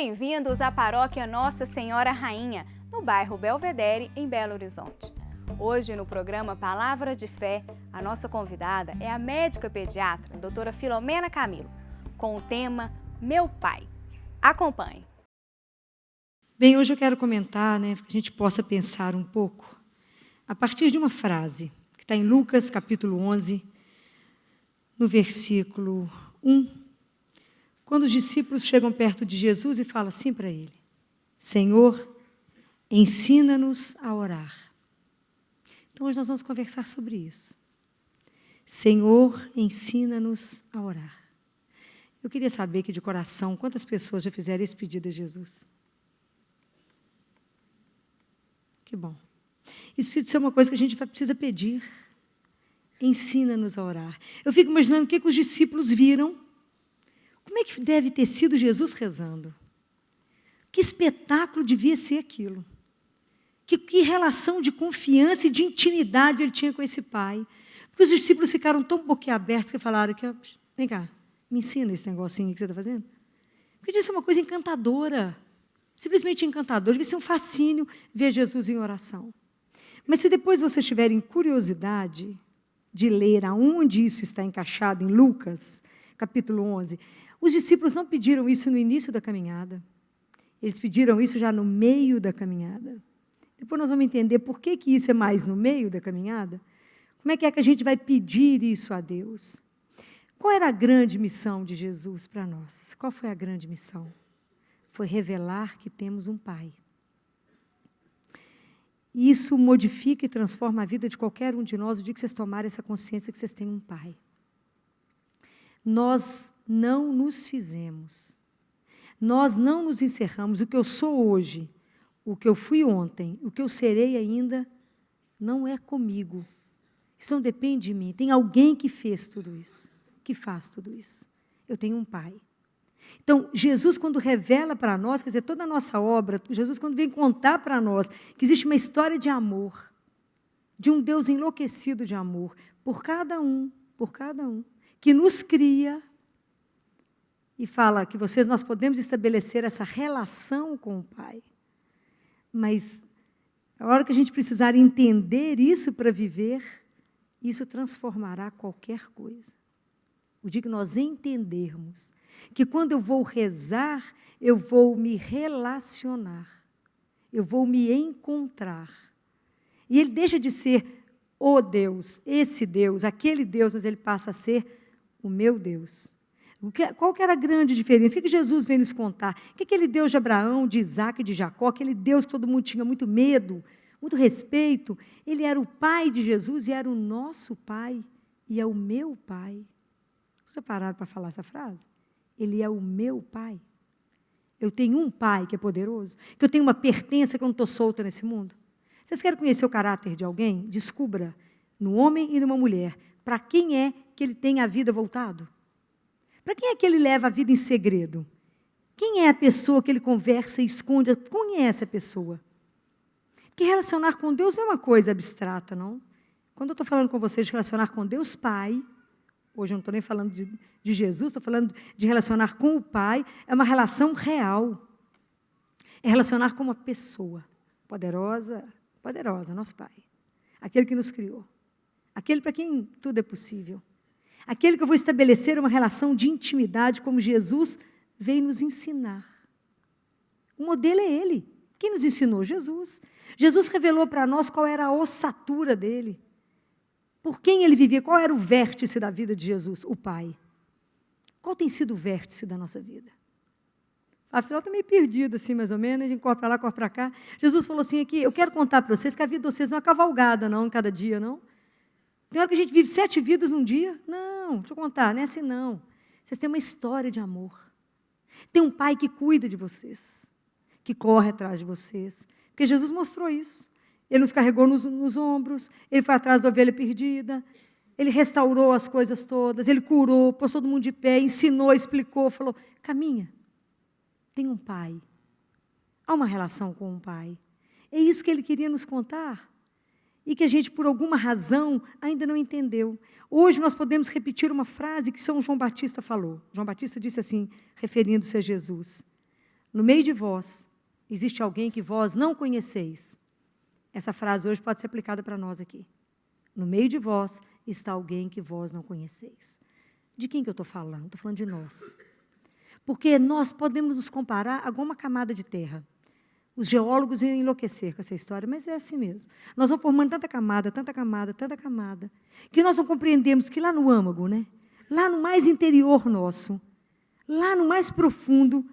bem-vindos à Paróquia Nossa Senhora Rainha, no bairro Belvedere, em Belo Horizonte. Hoje, no programa Palavra de Fé, a nossa convidada é a médica pediatra, doutora Filomena Camilo, com o tema Meu Pai. Acompanhe. Bem, hoje eu quero comentar, que a gente possa pensar um pouco, a partir de uma frase, que está em Lucas, capítulo 11, no versículo 1, quando os discípulos chegam perto de Jesus e falam assim para ele: Senhor, ensina-nos a orar. Então, hoje nós vamos conversar sobre isso. Senhor, ensina-nos a orar. Eu queria saber que, de coração, quantas pessoas já fizeram esse pedido a Jesus? Que bom. Isso precisa ser uma coisa que a gente precisa pedir. Ensina-nos a orar. Eu fico imaginando o que os discípulos viram. Como é que deve ter sido Jesus rezando? Que espetáculo devia ser aquilo? Que relação de confiança e de intimidade ele tinha com esse pai? Porque os discípulos ficaram tão boquiabertos que falaram que, vem cá, me ensina esse negocinho que você está fazendo. Porque devia ser uma coisa encantadora, simplesmente encantadora, devia ser um fascínio ver Jesus em oração. Mas se depois vocês tiverem curiosidade de ler aonde isso está encaixado em Lucas, capítulo 11, os discípulos não pediram isso no início da caminhada, eles pediram isso já no meio da caminhada. Depois nós vamos entender por que isso é mais no meio da caminhada. Como é que a gente vai pedir isso a Deus? Qual era a grande missão de Jesus para nós? Qual foi a grande missão? Foi revelar que temos um Pai. Isso modifica e transforma a vida de qualquer um de nós o dia que vocês tomarem essa consciência que vocês têm um Pai. Nós não nos fizemos. Nós não nos encerramos. O que eu sou hoje, o que eu fui ontem, o que eu serei ainda, não é comigo. Isso não depende de mim. Tem alguém que fez tudo isso, que faz tudo isso. Eu tenho um Pai. Então, Jesus, quando revela para nós, quer dizer, toda a nossa obra, Jesus, quando vem contar para nós que existe uma história de amor, de um Deus enlouquecido de amor, por cada um, que nos cria e fala que nós podemos estabelecer essa relação com o Pai. Mas, a hora que a gente precisar entender isso para viver, isso transformará qualquer coisa. O dia que nós entendermos que quando eu vou rezar, eu vou me relacionar, eu vou me encontrar. E ele deixa de ser o Deus, esse Deus, aquele Deus, mas ele passa a ser o meu Deus. Qual que era a grande diferença? O que Jesus veio nos contar? Que aquele Deus de Abraão, de Isaac e de Jacó, aquele Deus que todo mundo tinha muito medo, muito respeito, ele era o Pai de Jesus e era o nosso Pai e é o meu Pai. Vocês já pararam para falar essa frase? Ele é o meu Pai. Eu tenho um Pai que é poderoso, que eu tenho uma pertença que eu não estou solta nesse mundo. Vocês querem conhecer o caráter de alguém? Descubra no homem e numa mulher para quem é que ele tem a vida voltado. Para quem é que ele leva a vida em segredo? Quem é a pessoa que ele conversa e esconde? Quem é essa pessoa? Porque relacionar com Deus não é uma coisa abstrata, não. Quando eu estou falando com vocês de relacionar com Deus Pai, hoje eu não estou nem falando de Jesus, estou falando de relacionar com o Pai, é uma relação real. É relacionar com uma pessoa poderosa, nosso Pai. Aquele que nos criou. Aquele para quem tudo é possível. Aquele que eu vou estabelecer uma relação de intimidade, como Jesus veio nos ensinar. O modelo é Ele. Quem nos ensinou? Jesus. Jesus revelou para nós qual era a ossatura dele. Por quem ele vivia? Qual era o vértice da vida de Jesus? O Pai. Qual tem sido o vértice da nossa vida? Afinal, está meio perdido, assim, mais ou menos, a gente corre para lá, corre para cá. Jesus falou assim aqui, eu quero contar para vocês que a vida de vocês não é cavalgada, não, em cada dia, não. Tem hora que a gente vive 7 vidas num dia. Não, deixa eu contar, não é assim não. Vocês têm uma história de amor. Tem um Pai que cuida de vocês, que corre atrás de vocês. Porque Jesus mostrou isso. Ele nos carregou nos ombros, ele foi atrás da ovelha perdida, ele restaurou as coisas todas, ele curou, pôs todo mundo de pé, ensinou, explicou, falou, caminha. Tem um Pai. Há uma relação com um Pai. É isso que ele queria nos contar. E que a gente, por alguma razão, ainda não entendeu. Hoje nós podemos repetir uma frase que São João Batista falou. João Batista disse assim, referindo-se a Jesus: no meio de vós, existe alguém que vós não conheceis. Essa frase hoje pode ser aplicada para nós aqui. No meio de vós está alguém que vós não conheceis. De quem que eu estou falando? Estou falando de nós. Porque nós podemos nos comparar a alguma camada de terra. Os geólogos iam enlouquecer com essa história, mas é assim mesmo. Nós vamos formando tanta camada, tanta camada, tanta camada, que nós não compreendemos que lá no âmago, né, lá no mais interior nosso, lá no mais profundo,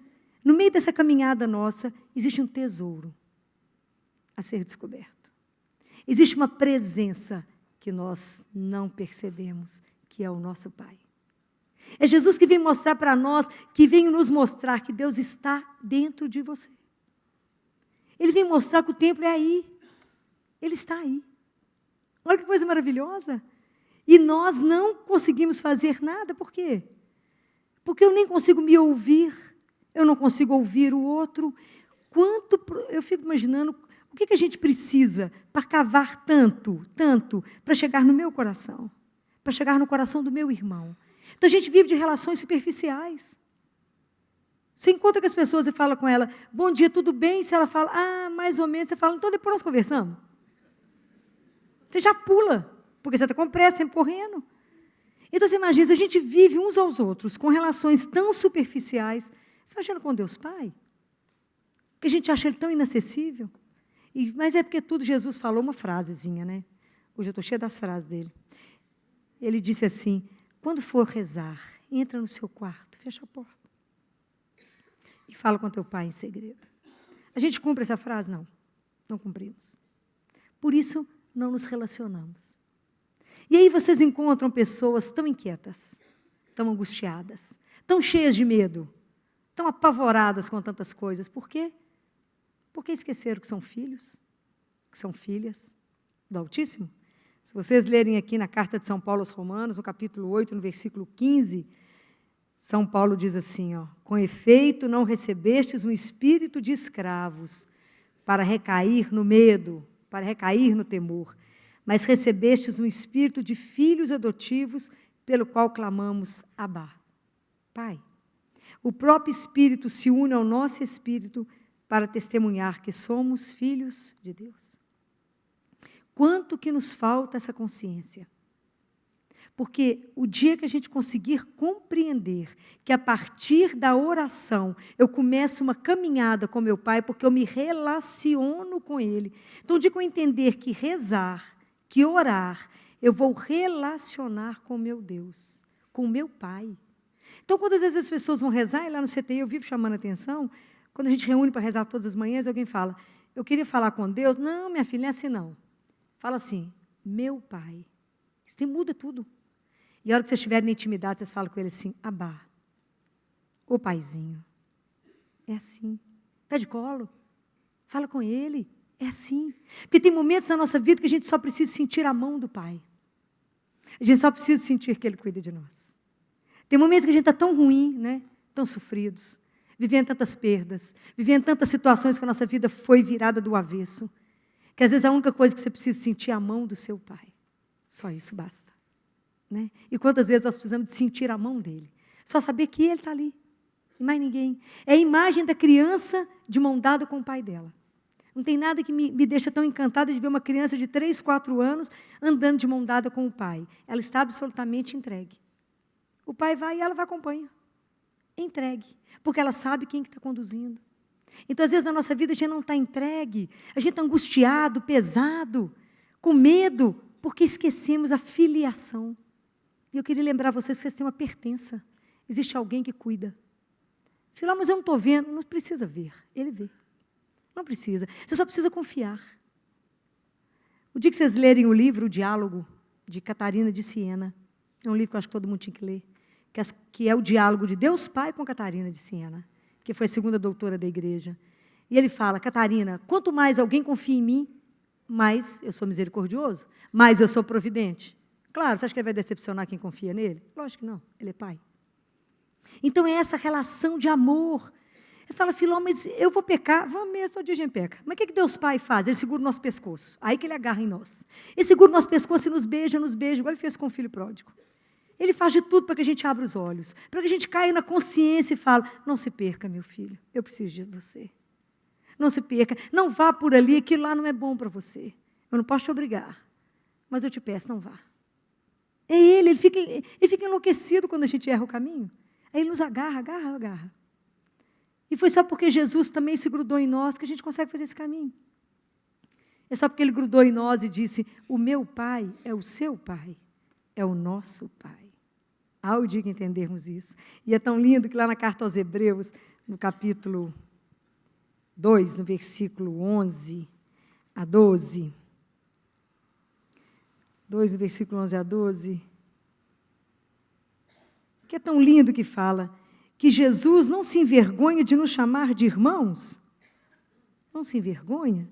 no meio dessa caminhada nossa, existe um tesouro a ser descoberto. Existe uma presença que nós não percebemos, que é o nosso Pai. É Jesus que vem mostrar para nós, que vem nos mostrar que Deus está dentro de você. Ele vem mostrar que o templo é aí. Ele está aí. Olha que coisa maravilhosa. E nós não conseguimos fazer nada. Por quê? Porque eu nem consigo me ouvir. Eu não consigo ouvir o outro. Eu fico imaginando o que a gente precisa para cavar tanto, para chegar no meu coração, para chegar no coração do meu irmão. Então, a gente vive de relações superficiais. Você encontra com as pessoas e fala com ela, bom dia, tudo bem? Se ela fala, mais ou menos, você fala, então depois nós conversamos. Você já pula, porque você está com pressa, sempre correndo. Então, você imagina, se a gente vive uns aos outros com relações tão superficiais, você imagina com Deus Pai? Que a gente acha Ele tão inacessível. Mas é porque tudo Jesus falou uma frasezinha, né? Hoje eu estou cheia das frases dele. Ele disse assim, quando for rezar, entra no seu quarto, fecha a porta. E fala com teu pai em segredo. A gente cumpre essa frase? Não. Não cumprimos. Por isso, não nos relacionamos. E aí vocês encontram pessoas tão inquietas, tão angustiadas, tão cheias de medo, tão apavoradas com tantas coisas. Por quê? Porque esqueceram que são filhos, que são filhas do Altíssimo. Se vocês lerem aqui na carta de São Paulo aos Romanos, no capítulo 8, no versículo 15, São Paulo diz assim, com efeito não recebestes um espírito de escravos para recair no medo, para recair no temor, mas recebestes um espírito de filhos adotivos, pelo qual clamamos, Abá, Pai. O próprio Espírito se une ao nosso espírito para testemunhar que somos filhos de Deus. Quanto que nos falta essa consciência? Porque o dia que a gente conseguir compreender que a partir da oração eu começo uma caminhada com meu Pai, porque eu me relaciono com Ele. Então, o dia que eu entender que rezar, que orar, eu vou relacionar com meu Deus, com meu Pai. Então, quantas vezes as pessoas vão rezar, e lá no CTI eu vivo chamando a atenção, quando a gente reúne para rezar todas as manhãs, alguém fala, eu queria falar com Deus. Não, minha filha, não é assim não. Fala assim, meu Pai. Isso muda tudo. E a hora que vocês estiverem na intimidade, vocês falam com ele assim, Abá, ô paizinho. É assim. Pede colo. Fala com ele. É assim. Porque tem momentos na nossa vida que a gente só precisa sentir a mão do Pai. A gente só precisa sentir que Ele cuida de nós. Tem momentos que a gente está tão ruim, né? Tão sofridos, vivendo tantas perdas, vivendo tantas situações que a nossa vida foi virada do avesso, que às vezes a única coisa que você precisa sentir é a mão do seu Pai. Só isso basta. Né? E quantas vezes nós precisamos de sentir a mão dele? Só saber que ele está ali, e mais ninguém. É a imagem da criança de mão dada com o pai dela. Não tem nada que me deixa tão encantada de ver uma criança de 3, 4 anos andando de mão dada com o pai. Ela está absolutamente entregue. O pai vai e ela vai acompanha. Entregue. Porque ela sabe quem que está conduzindo. Então, às vezes, na nossa vida, a gente não está entregue. A gente está angustiado, pesado, com medo, porque esquecemos a filiação. E eu queria lembrar vocês que vocês têm uma pertença. Existe alguém que cuida. Filho, mas eu não estou vendo. Não precisa ver. Ele vê. Não precisa. Você só precisa confiar. O dia que vocês lerem o livro, O Diálogo, de Catarina de Siena, é um livro que eu acho que todo mundo tinha que ler, que é o diálogo de Deus Pai com Catarina de Siena, que foi a segunda doutora da igreja. E ele fala, Catarina, quanto mais alguém confia em mim, mais eu sou misericordioso, mais eu sou providente. Claro, você acha que ele vai decepcionar quem confia nele? Lógico que não, ele é pai. Então, é essa relação de amor. Ele fala, Filó, mas eu vou pecar? Vamos mesmo, todo dia a gente peca. Mas o que Deus Pai faz? Ele segura o nosso pescoço. Aí que ele agarra em nós. Ele segura o nosso pescoço e nos beija, igual ele fez com o filho pródigo. Ele faz de tudo para que a gente abra os olhos, para que a gente caia na consciência e fale, não se perca, meu filho, eu preciso de você. Não se perca, não vá por ali, aquilo lá não é bom para você. Eu não posso te obrigar, mas eu te peço, não vá. É ele fica enlouquecido quando a gente erra o caminho. Aí ele nos agarra. E foi só porque Jesus também se grudou em nós que a gente consegue fazer esse caminho. É só porque ele grudou em nós e disse, o meu Pai é o seu Pai, é o nosso Pai. O dia que entendermos isso. E é tão lindo que lá na carta aos Hebreus, no capítulo 2, no versículo 11 a 12, 2, no versículo 11 a 12, que é tão lindo que fala que Jesus não se envergonha de nos chamar de irmãos. Não se envergonha.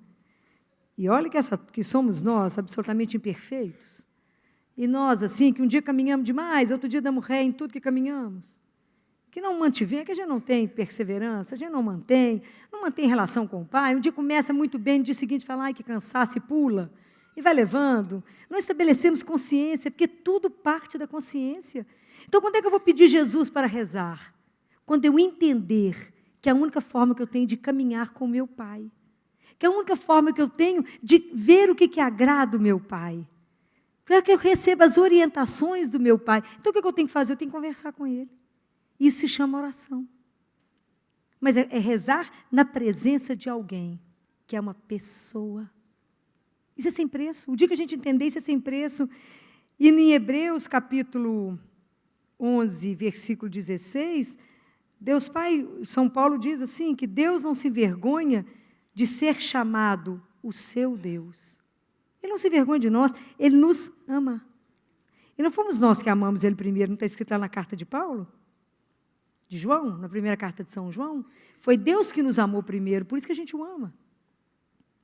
E olha que somos nós, absolutamente imperfeitos. E nós, assim, que um dia caminhamos demais, outro dia damos ré em tudo que caminhamos. Que não mantivemos, que a gente não tem perseverança, a gente não mantém relação com o Pai. Um dia começa muito bem, no dia seguinte fala, ai, que cansaço, e pula. E vai levando. Não estabelecemos consciência, porque tudo parte da consciência. Então, quando é que eu vou pedir Jesus para rezar? Quando eu entender que é a única forma que eu tenho de caminhar com o meu Pai. Que é a única forma que eu tenho de ver o que agrada o meu Pai. É que eu receba as orientações do meu Pai. Então, o que eu tenho que fazer? Eu tenho que conversar com Ele. Isso se chama oração. Mas é rezar na presença de alguém, que é uma pessoa. Isso é sem preço. O dia que a gente entender, isso é sem preço. E em Hebreus, capítulo 11, versículo 16, Deus Pai, São Paulo diz assim, que Deus não se envergonha de ser chamado o seu Deus. Ele não se envergonha de nós, Ele nos ama. E não fomos nós que amamos Ele primeiro, não está escrito lá na carta de Paulo? De João, na primeira carta de São João? Foi Deus que nos amou primeiro, por isso que a gente o ama.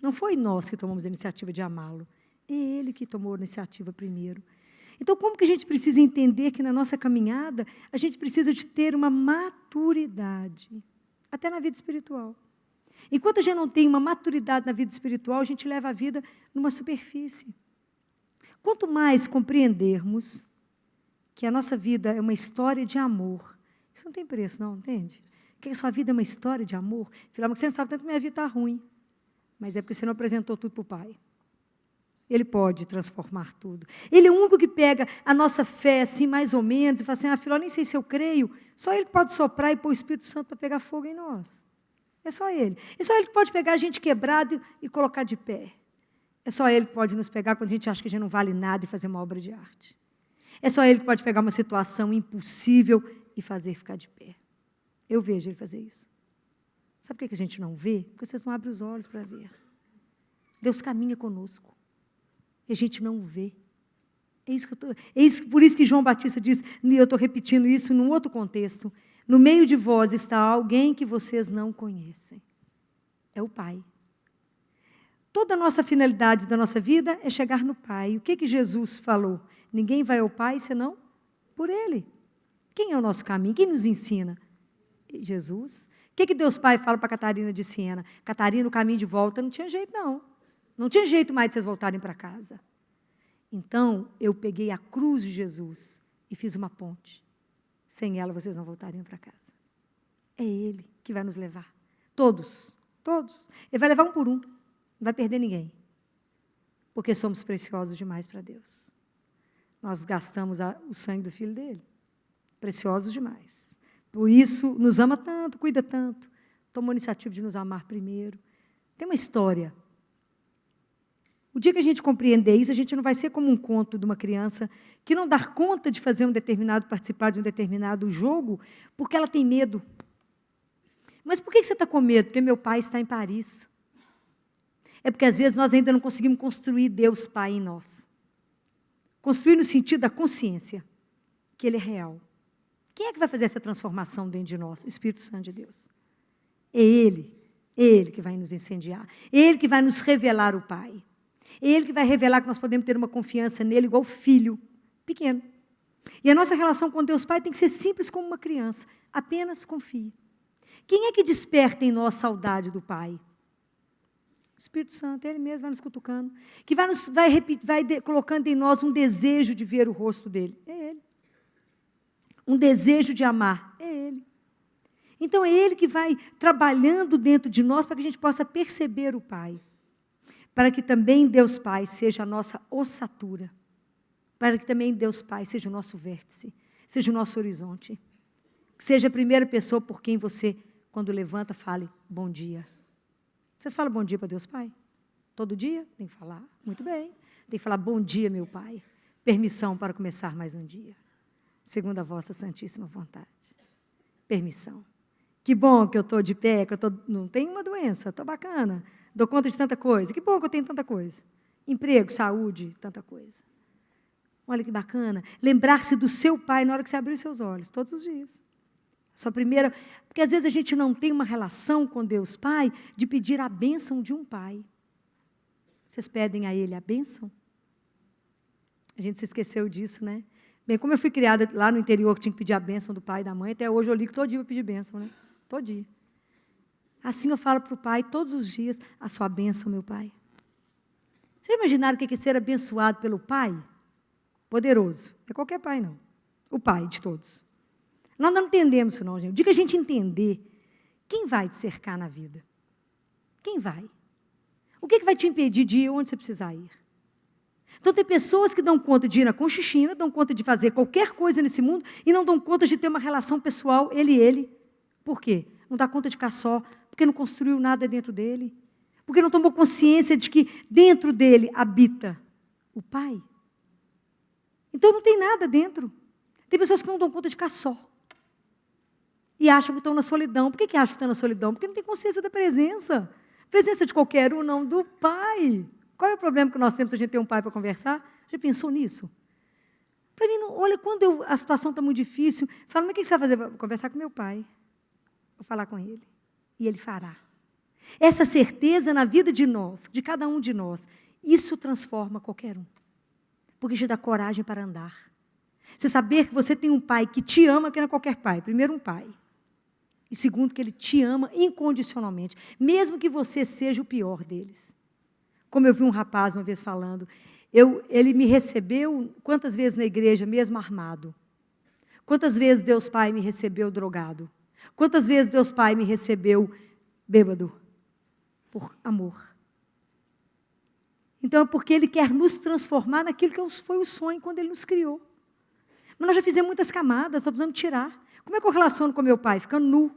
Não foi nós que tomamos a iniciativa de amá-lo, é Ele que tomou a iniciativa primeiro. Então, como que a gente precisa entender que na nossa caminhada, a gente precisa de ter uma maturidade, até na vida espiritual. Enquanto a gente não tem uma maturidade na vida espiritual, a gente leva a vida numa superfície. Quanto mais compreendermos que a nossa vida é uma história de amor, isso não tem preço, não, entende? Que a sua vida é uma história de amor. Afinal, você não sabe tanto que minha vida está ruim, mas é porque você não apresentou tudo para o Pai. Ele pode transformar tudo. Ele é o único que pega a nossa fé, assim, mais ou menos, e fala assim, afinal, nem sei se eu creio. Só Ele pode soprar e pôr o Espírito Santo para pegar fogo em nós. É só Ele. É só Ele que pode pegar a gente quebrado e colocar de pé. É só Ele que pode nos pegar quando a gente acha que a gente não vale nada e fazer uma obra de arte. É só Ele que pode pegar uma situação impossível e fazer ficar de pé. Eu vejo Ele fazer isso. Sabe por que a gente não vê? Porque vocês não abrem os olhos para ver. Deus caminha conosco. E a gente não vê. Por isso que João Batista diz, e eu estou repetindo isso num outro contexto, no meio de vós está alguém que vocês não conhecem. É o Pai. Toda a nossa finalidade da nossa vida é chegar no Pai. O que Jesus falou? Ninguém vai ao Pai senão por Ele. Quem é o nosso caminho? Quem nos ensina? Jesus. O que Deus Pai fala para Catarina de Siena? Catarina, o caminho de volta não tinha jeito, não. Não tinha jeito mais de vocês voltarem para casa. Então, eu peguei a cruz de Jesus e fiz uma ponte. Sem ela, vocês não voltariam para casa. É Ele que vai nos levar. Todos. Ele vai levar um por um. Não vai perder ninguém. Porque somos preciosos demais para Deus. Nós gastamos o sangue do Filho dele. Preciosos demais. Por isso, nos ama tanto, cuida tanto. Tomou a iniciativa de nos amar primeiro. Tem uma história. O dia que a gente compreender isso, a gente não vai ser como um conto de uma criança que não dá conta de participar de um determinado jogo, porque ela tem medo. Mas por que você está com medo? Porque meu pai está em Paris. É porque, às vezes, nós ainda não conseguimos construir Deus Pai em nós. Construir no sentido da consciência, que Ele é real. Quem é que vai fazer essa transformação dentro de nós? O Espírito Santo de Deus. É Ele que vai nos incendiar. É Ele que vai nos revelar o Pai. É Ele que vai revelar que nós podemos ter uma confiança nele igual filho pequeno. E a nossa relação com Deus Pai tem que ser simples como uma criança. Apenas confie. Quem é que desperta em nós saudade do Pai? O Espírito Santo, Ele mesmo vai nos cutucando. Que vai colocando em nós um desejo de ver o rosto dele. É Ele. um desejo de amar, é Ele. Então, é Ele que vai trabalhando dentro de nós para que a gente possa perceber o Pai. Para que também Deus Pai seja a nossa ossatura. Para que também Deus Pai seja o nosso vértice, seja o nosso horizonte. Que seja a primeira pessoa por quem você, quando levanta, fale bom dia. Vocês falam bom dia para Deus Pai? Todo dia? Tem que falar. Muito bem. Tem que falar bom dia, meu Pai. Permissão para começar mais um dia. Segundo a vossa santíssima vontade. Permissão. Que bom que eu estou de pé, que não tenho uma doença, estou bacana. Dou conta de tanta coisa. Que bom que eu tenho tanta coisa. Emprego, saúde, tanta coisa. Olha que bacana. Lembrar-se do seu Pai na hora que você abrir os seus olhos, todos os dias. Sua primeira... Porque às vezes a gente não tem uma relação com Deus Pai de pedir a bênção de um pai. Vocês pedem a Ele a bênção? A gente se esqueceu disso, né? Bem, como eu fui criada lá no interior, que tinha que pedir a bênção do pai e da mãe, até hoje eu ligo todo dia para pedir bênção, né? Todo dia. Assim eu falo para o Pai todos os dias, a sua bênção, meu Pai. Vocês imaginaram o que é ser abençoado pelo Pai? Poderoso. Não é qualquer pai, não. O Pai de todos. Nós não entendemos isso, não, gente. O dia que a gente entender, quem vai te cercar na vida? Quem vai? O que vai te impedir de ir onde você precisar ir? Então, tem pessoas que dão conta de ir na Conchichina, dão conta de fazer qualquer coisa nesse mundo e não dão conta de ter uma relação pessoal, ele e ele. Por quê? Não dá conta de ficar só, porque não construiu nada dentro dele, porque não tomou consciência de que dentro dele habita o Pai. Então, não tem nada dentro. Tem pessoas que não dão conta de ficar só. E acham que estão na solidão. Por que acham que estão na solidão? Porque não tem consciência da presença. Presença de qualquer um, não, do Pai. Qual é o problema que nós temos se a gente tem um pai para conversar? Já pensou nisso? Para mim, não, olha, quando a situação está muito difícil, fala, mas o que você vai fazer? Vou conversar com meu pai. Vou falar com ele. E ele fará. Essa certeza na vida de nós, de cada um de nós, isso transforma qualquer um. Porque te dá coragem para andar. Você saber que você tem um pai que te ama, que não é qualquer pai. Primeiro, um pai. E segundo, que ele te ama incondicionalmente, mesmo que você seja o pior deles. Como eu vi um rapaz uma vez falando, ele me recebeu quantas vezes na igreja, mesmo armado? Quantas vezes Deus Pai me recebeu drogado? Quantas vezes Deus Pai me recebeu bêbado? Por amor. Então, é porque Ele quer nos transformar naquilo que foi o sonho quando Ele nos criou. Mas nós já fizemos muitas camadas, só precisamos tirar. Como é que eu relaciono com meu pai? Ficando nu.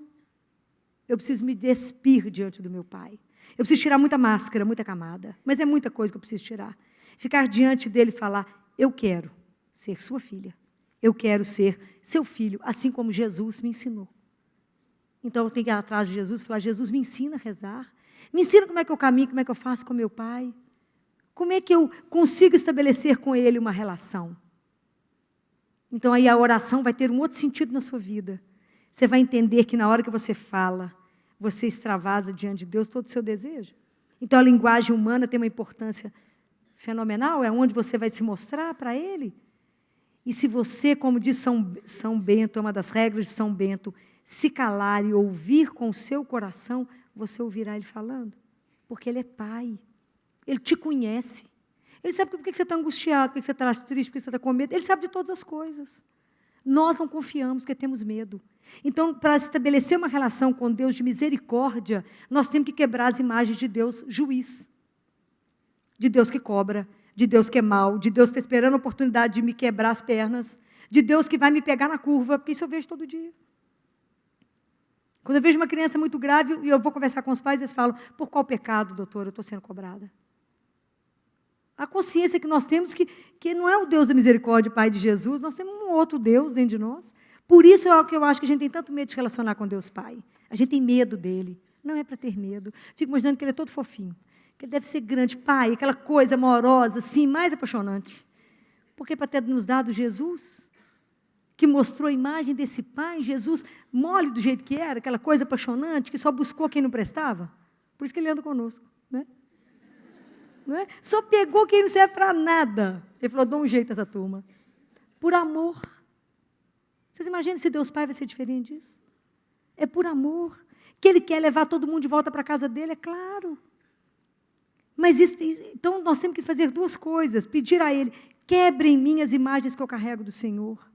Eu preciso me despir diante do meu pai. Eu preciso tirar muita máscara, muita camada. Mas é muita coisa que eu preciso tirar. Ficar diante dele e falar, eu quero ser sua filha. Eu quero ser seu filho, assim como Jesus me ensinou. Então, eu tenho que ir atrás de Jesus e falar, Jesus, me ensina a rezar. Me ensina como é que eu caminho, como é que eu faço com meu pai. Como é que eu consigo estabelecer com ele uma relação? Então, aí a oração vai ter um outro sentido na sua vida. Você vai entender que na hora que você fala, você extravasa diante de Deus todo o seu desejo. Então, a linguagem humana tem uma importância fenomenal, é onde você vai se mostrar para Ele. E se você, como diz São Bento, é uma das regras de São Bento, se calar e ouvir com o seu coração, você ouvirá Ele falando. Porque Ele é Pai. Ele te conhece. Ele sabe por que você está angustiado, por que você está triste, por que você está com medo. Ele sabe de todas as coisas. Nós não confiamos, porque temos medo. Então, para estabelecer uma relação com Deus de misericórdia, nós temos que quebrar as imagens de Deus juiz. De Deus que cobra, de Deus que é mau, de Deus que está esperando a oportunidade de me quebrar as pernas, de Deus que vai me pegar na curva, porque isso eu vejo todo dia. Quando eu vejo uma criança muito grave e eu vou conversar com os pais, eles falam, por qual pecado, doutor, eu estou sendo cobrada? A consciência que nós temos que não é o Deus da misericórdia, Pai de Jesus, nós temos um outro Deus dentro de nós. Por isso é o que eu acho que a gente tem tanto medo de relacionar com Deus Pai. A gente tem medo dele. Não é para ter medo. Fico imaginando que ele é todo fofinho. Que ele deve ser grande. Pai, aquela coisa amorosa, assim, mais apaixonante. Porque para ter nos dado Jesus, que mostrou a imagem desse Pai, Jesus mole do jeito que era, aquela coisa apaixonante, que só buscou quem não prestava. Por isso que ele anda conosco, né? Não é? Só pegou quem não serve para nada. Ele falou, dá um jeito essa turma. Por amor. Vocês imaginam se Deus Pai vai ser diferente disso? É por amor. Que Ele quer levar todo mundo de volta para a casa dele, é claro. Mas isso, então nós temos que fazer duas coisas. Pedir a Ele, quebre em mim as imagens que eu carrego do Senhor.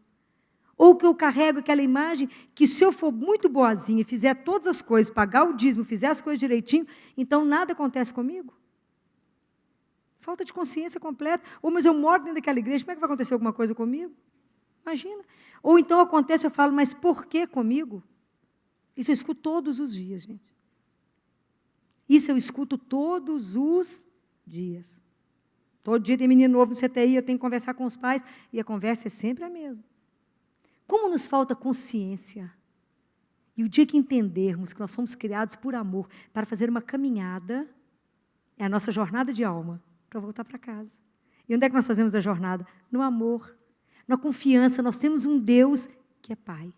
Ou que eu carrego aquela imagem que se eu for muito boazinha e fizer todas as coisas, pagar o dízimo, fizer as coisas direitinho, então nada acontece comigo? Falta de consciência completa. Ou, mas eu moro dentro daquela igreja, como é que vai acontecer alguma coisa comigo? Imagina. Ou então acontece, eu falo, mas por que comigo? Isso eu escuto todos os dias, gente. Isso eu escuto todos os dias. Todo dia tem menino novo no CTI, eu tenho que conversar com os pais, e a conversa é sempre a mesma. Como nos falta consciência. E o dia que entendermos que nós somos criados por amor para fazer uma caminhada, é a nossa jornada de alma, para voltar para casa. E onde é que nós fazemos a jornada? No amor, na confiança. Nós temos um Deus que é Pai.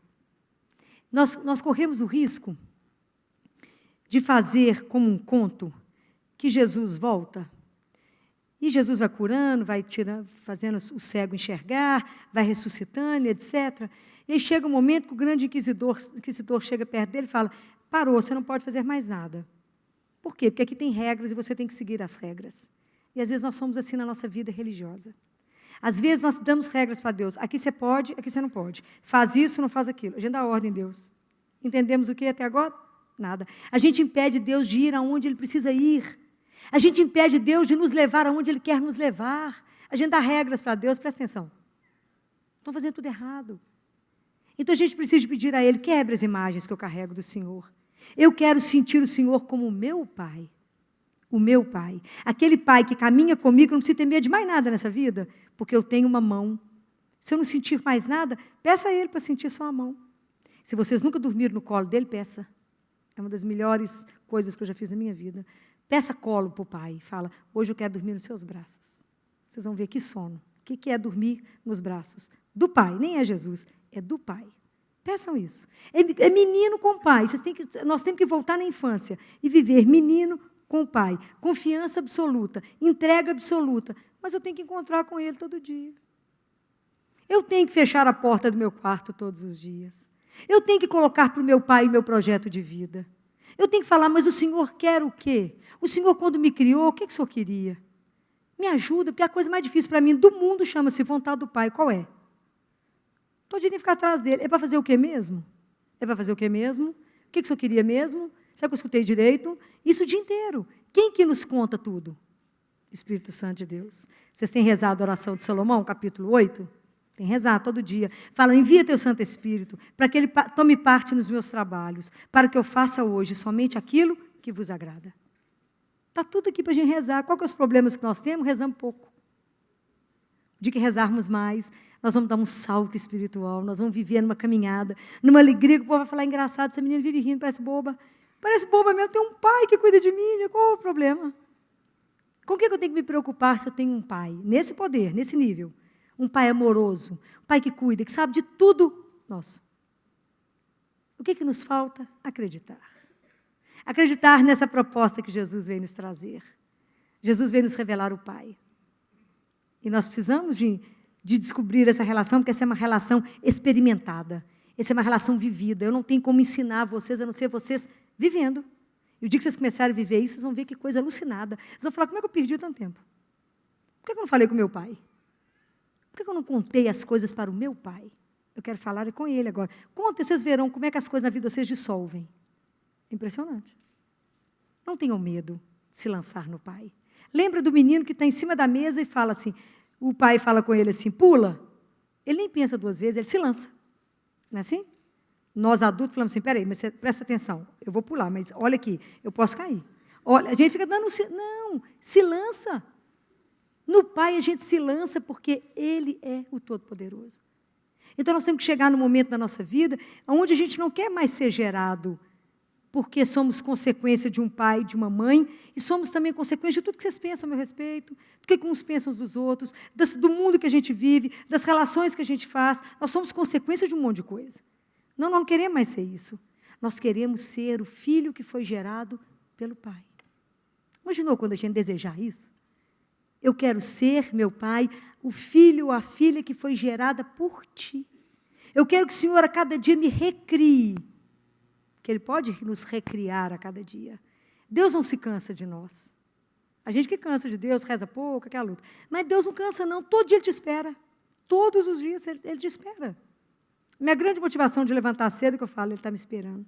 Nós corremos o risco de fazer como um conto que Jesus volta, e Jesus vai curando, vai fazendo o cego enxergar, vai ressuscitando, etc. E aí chega um momento que o grande inquisidor chega perto dele e fala, parou, você não pode fazer mais nada. Por quê? Porque aqui tem regras e você tem que seguir as regras. E às vezes nós somos assim na nossa vida religiosa. Às vezes nós damos regras para Deus. Aqui você pode, aqui você não pode. Faz isso, não faz aquilo. A gente dá ordem, Deus. Entendemos o que até agora? Nada. A gente impede Deus de ir aonde Ele precisa ir. A gente impede Deus de nos levar aonde Ele quer nos levar. A gente dá regras para Deus, presta atenção. Estão fazendo tudo errado. Então a gente precisa pedir a Ele, quebre as imagens que eu carrego do Senhor. Eu quero sentir o Senhor como o meu Pai. O meu Pai. Aquele Pai que caminha comigo, não precisa ter medo de mais nada nessa vida, porque eu tenho uma mão. Se eu não sentir mais nada, peça a Ele para sentir só a mão. Se vocês nunca dormiram no colo dele, peça. É uma das melhores coisas que eu já fiz na minha vida. Peça colo para o Pai. Fala, hoje eu quero dormir nos seus braços. Vocês vão ver que sono. O que é dormir nos braços? Do Pai. Nem é Jesus, é do Pai. Peçam isso. É menino com o Pai. Nós temos que voltar na infância e viver menino com o Pai. Confiança absoluta, entrega absoluta. Mas eu tenho que encontrar com Ele todo dia. Eu tenho que fechar a porta do meu quarto todos os dias. Eu tenho que colocar para o meu Pai o meu projeto de vida. Eu tenho que falar, mas o Senhor quer o quê? O Senhor, quando me criou, o que o Senhor queria? Me ajuda, porque a coisa mais difícil para mim do mundo chama-se vontade do Pai. Qual é? Todo dia tem que ficar atrás dele. É para fazer o quê mesmo? É para fazer o quê mesmo? O que o Senhor queria mesmo? Será que eu escutei direito? Isso o dia inteiro. Quem que nos conta tudo? Espírito Santo de Deus. Vocês têm rezado a oração de Salomão, capítulo 8? Tem rezar todo dia. Fala, envia teu Santo Espírito, para que ele tome parte nos meus trabalhos, para que eu faça hoje somente aquilo que vos agrada. Está tudo aqui para a gente rezar. Qual que é os problemas que nós temos? Rezamos pouco. De que rezarmos mais, nós vamos dar um salto espiritual, nós vamos viver numa caminhada, numa alegria, que o povo vai falar, engraçado, essa menina vive rindo, parece boba. Parece boba mesmo, tem um pai que cuida de mim, qual é o problema? Com o que eu tenho que me preocupar se eu tenho um pai? Nesse poder, nesse nível. Um pai amoroso, um pai que cuida, que sabe de tudo nosso. O que nos falta? Acreditar. Acreditar nessa proposta que Jesus veio nos trazer. Jesus veio nos revelar o Pai. E nós precisamos de descobrir essa relação, porque essa é uma relação experimentada. Essa é uma relação vivida. Eu não tenho como ensinar vocês, a não ser vocês vivendo. E o dia que vocês começarem a viver isso, vocês vão ver que coisa alucinada. Vocês vão falar, como é que eu perdi tanto tempo? Por que eu não falei com meu pai? Por que eu não contei as coisas para o meu Pai? Eu quero falar com Ele agora. Conta, vocês verão como é que as coisas na vida de vocês dissolvem. É impressionante. Não tenham medo de se lançar no Pai. Lembra do menino que está em cima da mesa e fala assim, o pai fala com ele assim, pula. Ele nem pensa duas vezes, ele se lança. Não é assim? Nós adultos falamos assim, peraí, mas você presta atenção, eu vou pular, mas olha aqui, eu posso cair. Olha, a gente fica dando... Não, se lança. No Pai a gente se lança porque Ele é o Todo-Poderoso. Então nós temos que chegar no momento da nossa vida onde a gente não quer mais ser gerado porque somos consequência de um pai, de uma mãe, e somos também consequência de tudo que vocês pensam a meu respeito, do que uns pensam dos outros, do mundo que a gente vive, das relações que a gente faz. Nós somos consequência de um monte de coisa. Não, nós não queremos mais ser isso. Nós queremos ser o filho que foi gerado pelo Pai. Imaginou quando a gente desejar isso? Eu quero ser, meu Pai, o filho ou a filha que foi gerada por Ti. Eu quero que o Senhor a cada dia me recrie. Que Ele pode nos recriar a cada dia. Deus não se cansa de nós. A gente que cansa de Deus, reza pouco, aquela luta. Mas Deus não cansa, não. Todo dia Ele te espera. Todos os dias Ele te espera. Minha grande motivação de levantar cedo, que eu falo, ele está me esperando.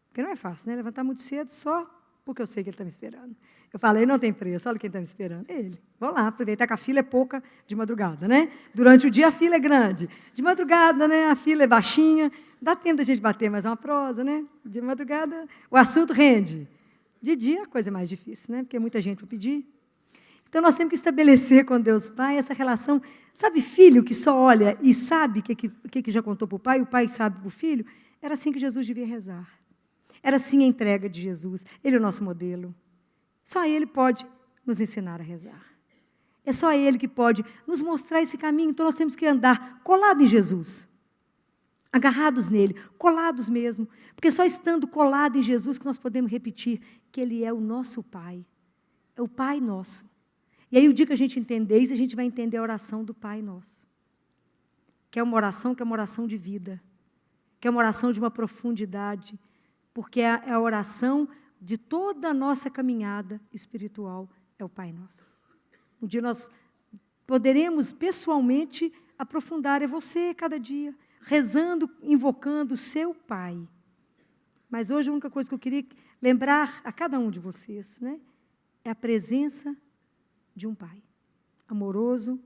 Porque não é fácil, né? Levantar muito cedo só porque eu sei que ele está me esperando. Eu falei, não tem preço, olha quem está me esperando. Ele. Vou lá, aproveitar que a fila é pouca de madrugada, né? Durante o dia a fila é grande. De madrugada, né, a fila é baixinha. Dá tempo da gente bater mais uma prosa, né? De madrugada, o assunto rende. De dia, a coisa é mais difícil, né? Porque muita gente vai pedir. Então, nós temos que estabelecer com Deus Pai essa relação. Sabe, filho que só olha e sabe o que já contou para o pai sabe para o filho? Era assim que Jesus devia rezar. Era assim a entrega de Jesus. Ele é o nosso modelo. Só Ele pode nos ensinar a rezar. É só Ele que pode nos mostrar esse caminho. Então, nós temos que andar colado em Jesus. Agarrados nele, colados mesmo. Porque só estando colado em Jesus que nós podemos repetir que Ele é o nosso Pai. É o Pai nosso. E aí, o dia que a gente entender isso, a gente vai entender a oração do Pai Nosso. Que é uma oração de vida. Que é uma oração de uma profundidade. Porque é a oração de toda a nossa caminhada espiritual, é o Pai Nosso. Um dia nós poderemos, pessoalmente, aprofundar, é você, cada dia, rezando, invocando o seu Pai. Mas hoje a única coisa que eu queria lembrar a cada um de vocês, né, é a presença de um Pai, amoroso,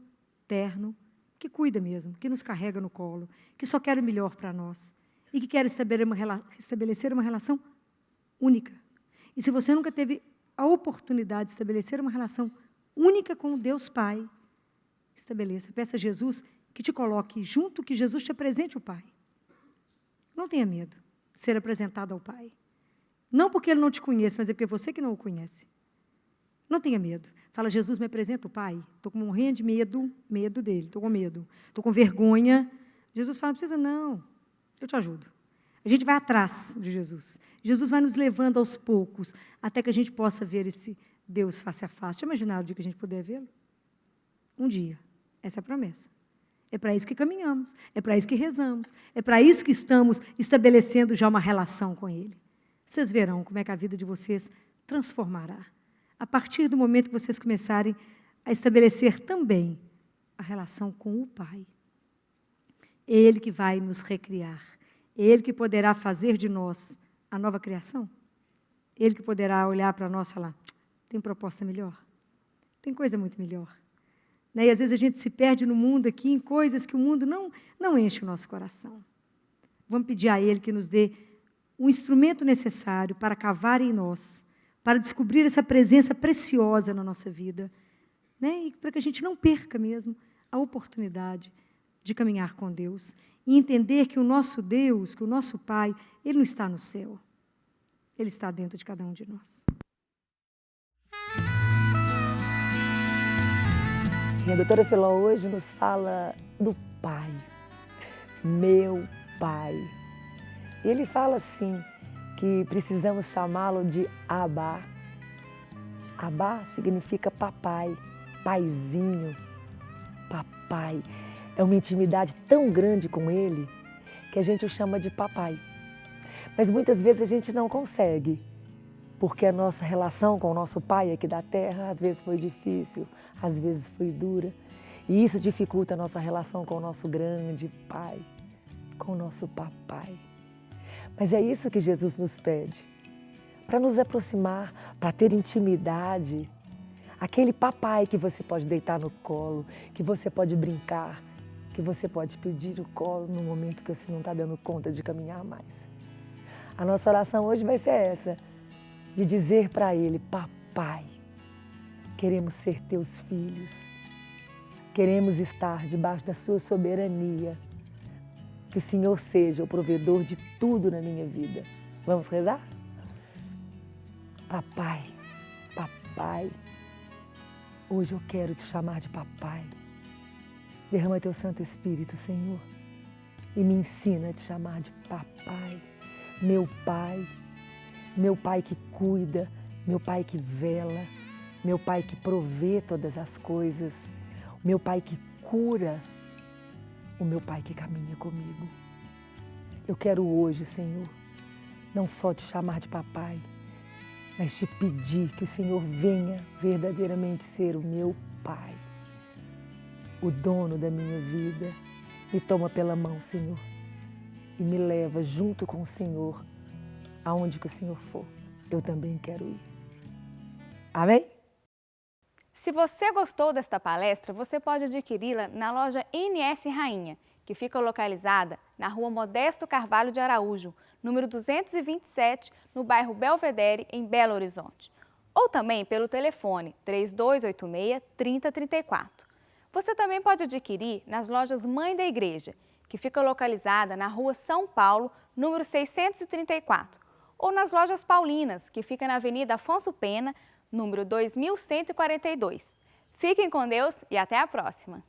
terno, que cuida mesmo, que nos carrega no colo, que só quer o melhor para nós e que quer estabelecer uma relação única. E se você nunca teve a oportunidade de estabelecer uma relação única com o Deus Pai, estabeleça, peça a Jesus que te coloque junto, que Jesus te apresente o Pai. Não tenha medo de ser apresentado ao Pai. Não porque Ele não te conhece, mas é porque é você que não o conhece. Não tenha medo. Fala, Jesus, me apresenta o Pai. Estou morrendo de medo dele, estou com medo, estou com vergonha. Jesus fala, não precisa não, eu te ajudo. A gente vai atrás de Jesus. Jesus vai nos levando aos poucos, até que a gente possa ver esse Deus face a face. Já imaginaram o dia que a gente puder vê-lo? Um dia. Essa é a promessa. É para isso que caminhamos, é para isso que rezamos, é para isso que estamos estabelecendo já uma relação com Ele. Vocês verão como é que a vida de vocês transformará. A partir do momento que vocês começarem a estabelecer também a relação com o Pai. É Ele que vai nos recriar. É Ele que poderá fazer de nós a nova criação. É Ele que poderá olhar para nós e falar, tem proposta melhor? Tem coisa muito melhor. Né? E às vezes a gente se perde no mundo aqui, em coisas que o mundo não enche o nosso coração. Vamos pedir a Ele que nos dê o instrumento necessário para cavar em nós, para descobrir essa presença preciosa na nossa vida, né? E para que a gente não perca mesmo a oportunidade de caminhar com Deus e entender que o nosso Deus, que o nosso Pai, Ele não está no céu, Ele está dentro de cada um de nós. E a doutora Filó hoje nos fala do Pai, meu Pai. Ele fala assim, que precisamos chamá-lo de Abá. Abá significa papai, paizinho, papai. É uma intimidade tão grande com ele que a gente o chama de papai. Mas muitas vezes a gente não consegue, porque a nossa relação com o nosso pai aqui da terra às vezes foi difícil, às vezes foi dura. E isso dificulta a nossa relação com o nosso grande pai, com o nosso papai. Mas é isso que Jesus nos pede, para nos aproximar, para ter intimidade. Aquele papai que você pode deitar no colo, que você pode brincar, que você pode pedir o colo no momento que você não está dando conta de caminhar mais. A nossa oração hoje vai ser essa, de dizer para Ele, papai, queremos ser teus filhos, queremos estar debaixo da sua soberania, que o Senhor seja o provedor de tudo na minha vida. Vamos rezar? Papai, papai, hoje eu quero te chamar de papai. Derrama teu Santo Espírito, Senhor, e me ensina a te chamar de papai, meu Pai que cuida, meu Pai que vela, meu Pai que provê todas as coisas, meu Pai que cura, o meu Pai que caminha comigo. Eu quero hoje, Senhor, não só te chamar de papai, mas te pedir que o Senhor venha verdadeiramente ser o meu Pai, o dono da minha vida, Me toma pela mão, Senhor, e me leva junto com o Senhor, aonde que o Senhor for, eu também quero ir. Amém? Se você gostou desta palestra, você pode adquiri-la na loja NS Rainha, que fica localizada na Rua Modesto Carvalho de Araújo, número 227, no bairro Belvedere, em Belo Horizonte. Ou também pelo telefone 3286-3034. Você também pode adquirir nas lojas Mãe da Igreja, que fica localizada na Rua São Paulo, número 634, ou nas lojas Paulinas, que fica na Avenida Afonso Pena, número 2142. Fiquem com Deus e até a próxima!